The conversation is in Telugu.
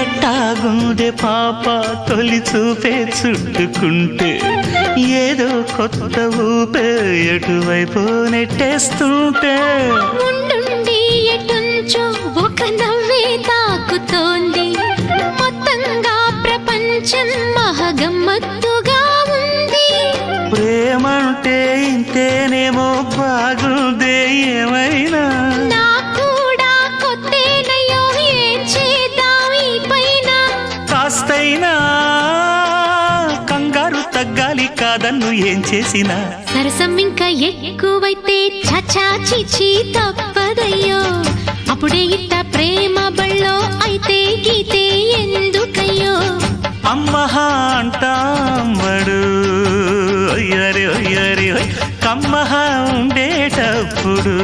ఎట్టాగుందే పాప తొలి చూపే చుట్టుకుంటే ఏదో కొత్త ఊపే ఎటువైపు నెట్టేస్తుంటే ఉండుండి ఎటుంచో ఒక నవ్వే తాకుతోంది మొత్తంగా ప్రపంచం మహగమ్మత్తుగా ఉంది ప్రేమంటే ఇంతేనేమో బాగుందే ఏమైనా నాకు కూడా కొత్తేనయ్యో ఏం చేద్దాం ఈ పైన కాస్తైనా కంగారు తగ్గాలి కాదన్ను ఏం చేసినా సరసం ఇంకా ఎక్కువైతే చచా చిచి తప్పదయ్యో అప్పుడే ఇట్ట ప్రేమ బళ్ళో అయితే గీతే ఎందుకయ్యో అమ్మహా అంటామడు ఒయ్యరి ఒయ్యరి కమ్మహా ఉండేటప్పుడు